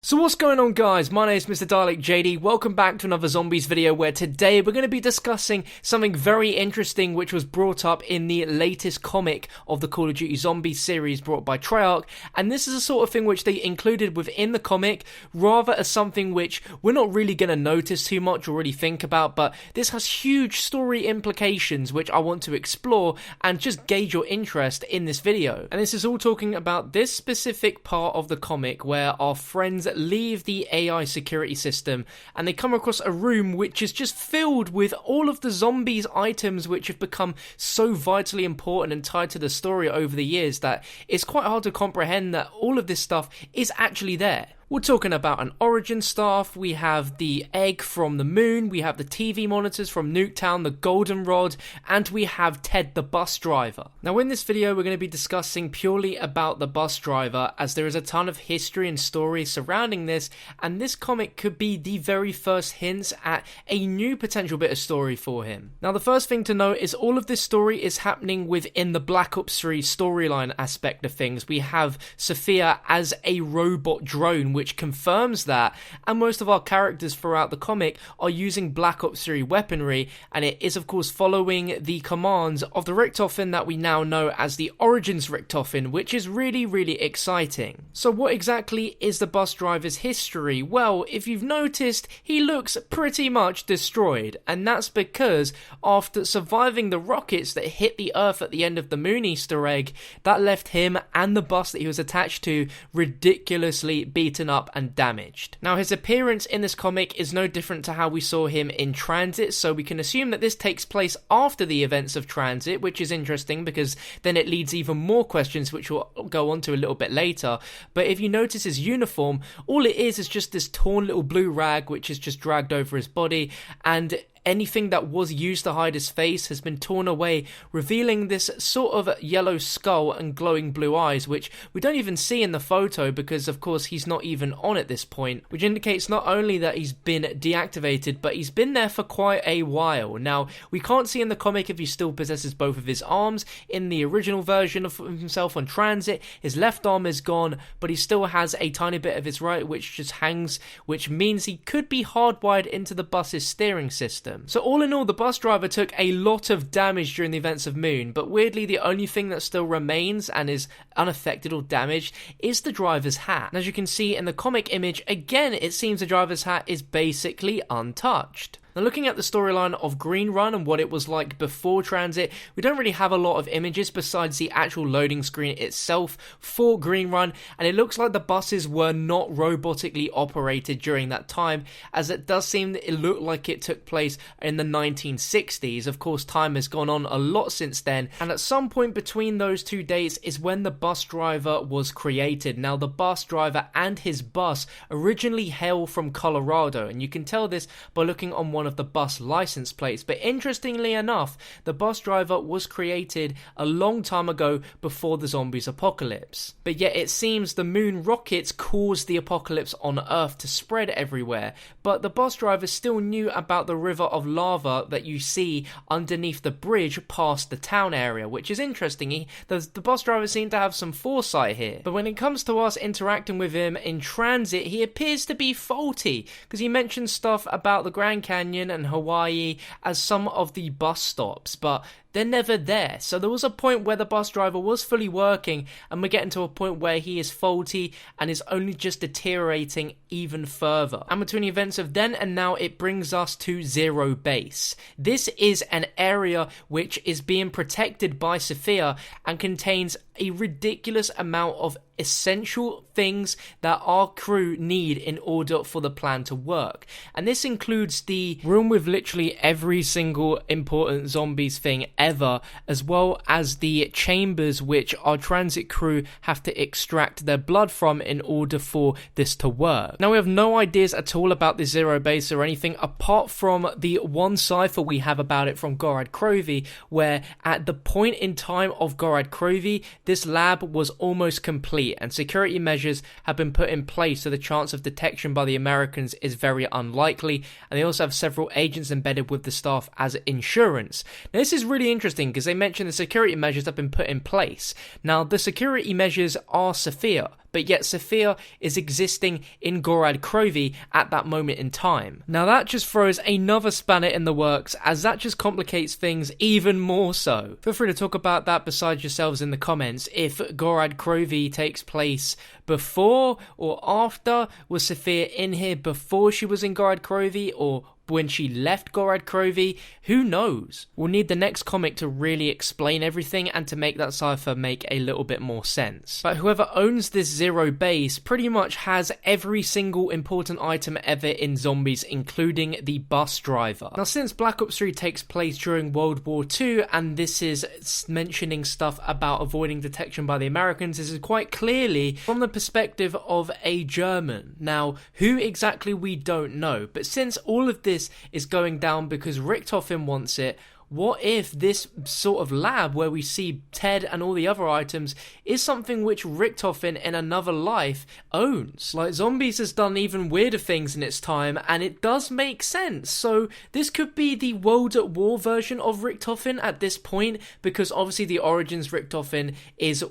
So what's going on, guys? My name is MrDalekJD. Welcome back to another zombies video where today we're going to be discussing something very interesting which was brought up in the latest comic of the Call of Duty Zombies series brought by Treyarch, and this is a sort of thing which they included within the comic rather as something which we're not really going to notice too much or really think about, but this has huge story implications which I want to explore and just gauge your interest in this video. And this is all talking about this specific part of the comic where our friends leave the AI security system and they come across a room which is just filled with all of the zombies items which have become so vitally important and tied to the story over the years that it's quite hard to comprehend that all of this stuff is actually there. We're talking about an origin staff, we have the egg from the moon, we have the TV monitors from Nuketown, the goldenrod, and we have Ted the bus driver. Now in this video we're going to be discussing purely about the bus driver, as there is a ton of history and story surrounding this, and this comic could be the very first hints at a new potential bit of story for him. Now the first thing to note is all of this story is happening within the Black Ops 3 storyline aspect of things. We have Sophia as a robot drone which confirms that, and most of our characters throughout the comic are using Black Ops 3 weaponry, and it is of course following the commands of the Richtofen that we now know as the Origins Richtofen, which is really exciting. So what exactly is the bus driver's history? Well, if you've noticed, he looks pretty much destroyed, and that's because after surviving the rockets that hit the Earth at the end of the Moon Easter egg, that left him and the bus that he was attached to ridiculously beaten up and damaged. Now his appearance in this comic is no different to how we saw him in Transit, so we can assume that this takes place after the events of Transit, which is interesting because then it leads even more questions which we'll go on to a little bit later. But if you notice his uniform, all it is just this torn little blue rag which is just dragged over his body, and anything that was used to hide his face has been torn away, revealing this sort of yellow skull and glowing blue eyes, which we don't even see in the photo because of course he's not even on at this point, which indicates not only that he's been deactivated, but he's been there for quite a while. Now, we can't see in the comic if he still possesses both of his arms. In the original version of himself on Transit, his left arm is gone, but he still has a tiny bit of his right which just hangs, which means he could be hardwired into the bus's steering system. So all in all, the bus driver took a lot of damage during the events of Moon, but weirdly the only thing that still remains and is unaffected or damaged is the driver's hat. And as you can see in the comic image, again it seems the driver's hat is basically untouched. Now looking at the storyline of Green Run and what it was like before Transit, we don't really have a lot of images besides the actual loading screen itself for Green Run, and it looks like the buses were not robotically operated during that time, as it does seem that it looked like it took place in the 1960s. Of course, time has gone on a lot since then, and at some point between those two dates is when the bus driver was created. Now the bus driver and his bus originally hail from Colorado, and you can tell this by looking on one of the bus license plates, but interestingly enough, the bus driver was created a long time ago before the zombies apocalypse. But yet it seems the moon rockets caused the apocalypse on Earth to spread everywhere, but the bus driver still knew about the river of lava that you see underneath the bridge past the town area, which is interesting. The bus driver seemed to have some foresight here. But when it comes to us interacting with him in Transit, he appears to be faulty, because he mentions stuff about the Grand Canyon and Hawaii as some of the bus stops, but they're never there. So there was a point where the bus driver was fully working, and we're getting to a point where he is faulty and is only just deteriorating even further. And between the events of then and now, it brings us to Zero Base. This is an area which is being protected by Sophia and contains a ridiculous amount of essential things that our crew need in order for the plan to work. And this includes the room with literally every single important zombies thing ever, as well as the chambers which our transit crew have to extract their blood from in order for this to work. Now we have no ideas at all about the Zero Base or anything apart from the one cipher we have about it from Gorad Krovi, where at the point in time of Gorad Krovi, this lab was almost complete and security measures have been put in place, so the chance of detection by the Americans is very unlikely, and they also have several agents embedded with the staff as insurance. Now this is really interesting because they mention the security measures have been put in place. Now, the security measures are Sophia, but yet Sophia is existing in Gorad Krovi at that moment in time. Now that just throws another spanner in the works, as that just complicates things even more so. Feel free to talk about that besides yourselves in the comments. If Gorad Krovi takes place before or after, was Sophia in here before she was in Gorad Krovi, or when she left Gorad Krovi? Who knows? We'll need the next comic to really explain everything and to make that cipher make a little bit more sense. But whoever owns this Zero base pretty much has every single important item ever in Zombies, including the bus driver. Now, since Black Ops 3 takes place during World War II, and this is mentioning stuff about avoiding detection by the Americans, this is quite clearly from the perspective of a German. Now, who exactly we don't know, but since all of this is going down because Richtofen wants it, what if this sort of lab where we see Ted and all the other items is something which Richtofen in another life owns? Like, Zombies has done even weirder things in its time, and it does make sense. So this could be the World at War version of Richtofen at this point, because obviously the Origins Richtofen is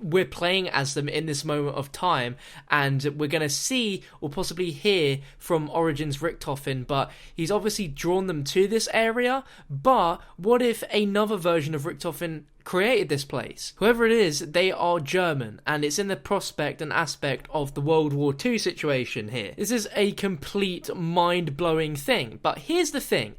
we're playing as them in this moment of time, and we're going to see or possibly hear from Origins Richtofen, but he's obviously drawn them to this area. But what if another version of Richtofen created this place? Whoever it is, they are German, and it's in the prospect and aspect of the World War II situation here. This is a complete mind-blowing thing. But here's the thing.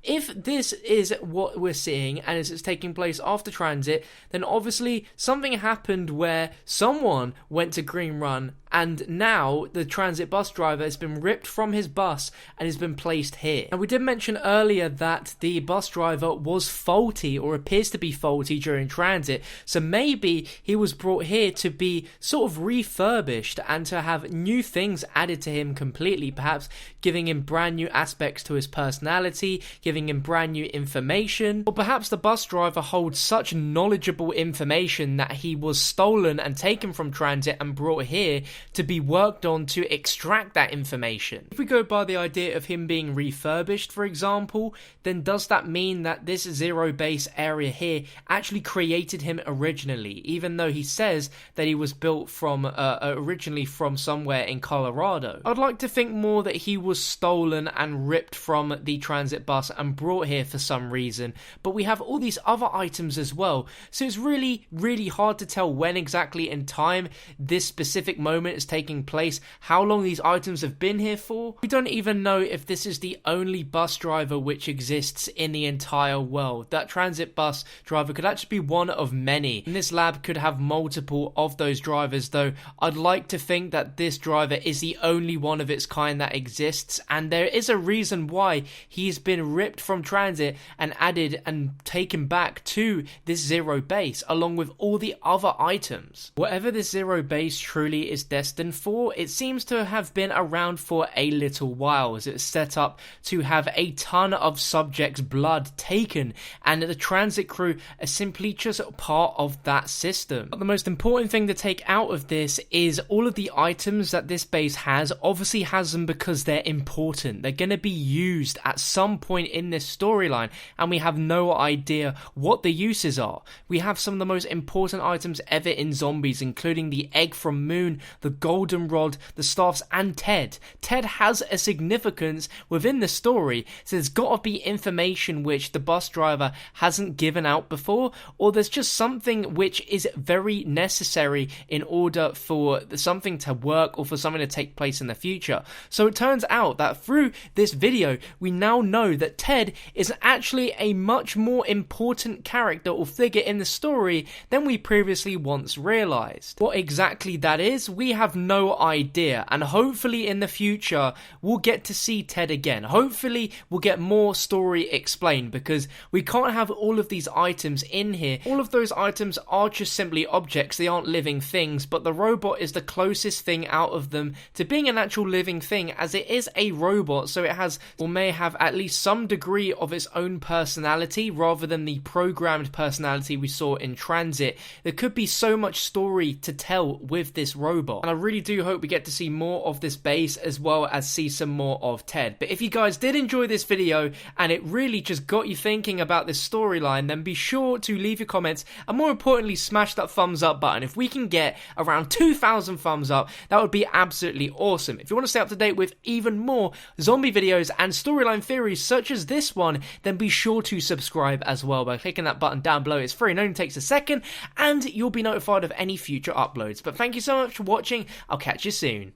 If this is what we're seeing and it's taking place after Transit, then obviously something happened where someone went to Green Run, and now the Transit Bus Driver has been ripped from his bus and has been placed here. And we did mention earlier that the bus driver was faulty, or appears to be faulty, during Transit, so maybe he was brought here to be sort of refurbished and to have new things added to him completely, perhaps giving him brand new aspects to his personality, giving him brand new information, or perhaps the bus driver holds such knowledgeable information that he was stolen and taken from Transit and brought here to be worked on to extract that information. If we go by the idea of him being refurbished, for example, then does that mean that this Zero base area here actually created him originally, even though he says that he was built from originally from somewhere in Colorado? I'd like to think more that he was stolen and ripped from the Transit bus and brought here for some reason, but we have all these other items as well, so it's really hard to tell when exactly in time this specific moment is taking place, how long these items have been here for. We don't even know if this is the only bus driver which exists in the entire world. That Transit Bus Driver could actually be one of many, and this lab could have multiple of those drivers, though I'd like to think that this driver is the only one of its kind that exists, and there is a reason why he's been ripped from Transit and added and taken back to this Zero base along with all the other items. Whatever this Zero base truly is destined for, it seems to have been around for a little while, as it's set up to have a ton of subjects' blood taken, and the Transit crew are simply just part of that system. But the most important thing to take out of this is all of the items that this base has obviously has them because they're important. They're going to be used at some point in this storyline, and we have no idea what the uses are. We have some of the most important items ever in Zombies, including the egg from Moon, the golden rod, the staffs, and Ted. Ted has a significance within the story, so there's got to be information which the bus driver hasn't given out before, or there's just something which is very necessary in order for something to work or for something to take place in the future. So it turns out that through this video, we now know that Ted is actually a much more important character or figure in the story than we previously once realized. What exactly that is, we have no idea, and hopefully in the future we'll get to see Ted again. Hopefully we'll get more story explained, because we can't have all of these items in here. All of those items are just simply objects, they aren't living things, but the robot is the closest thing out of them to being an actual living thing, as it is a robot, so it has or may have at least some degree of its own personality rather than the programmed personality we saw in Transit. There could be so much story to tell with this robot. and I really do hope we get to see more of this base as well as see some more of Ted. But if you guys did enjoy this video and it really just got you thinking about this storyline, then be sure to leave your comments and more importantly smash that thumbs up button. If we can get around 2,000 thumbs up, that would be absolutely awesome. If you want to stay up to date with even more zombie videos and storyline theories such as this one, then be sure to subscribe as well by clicking that button down below. It's free and only takes a second, and you'll be notified of any future uploads. But thank you so much for watching. I'll catch you soon.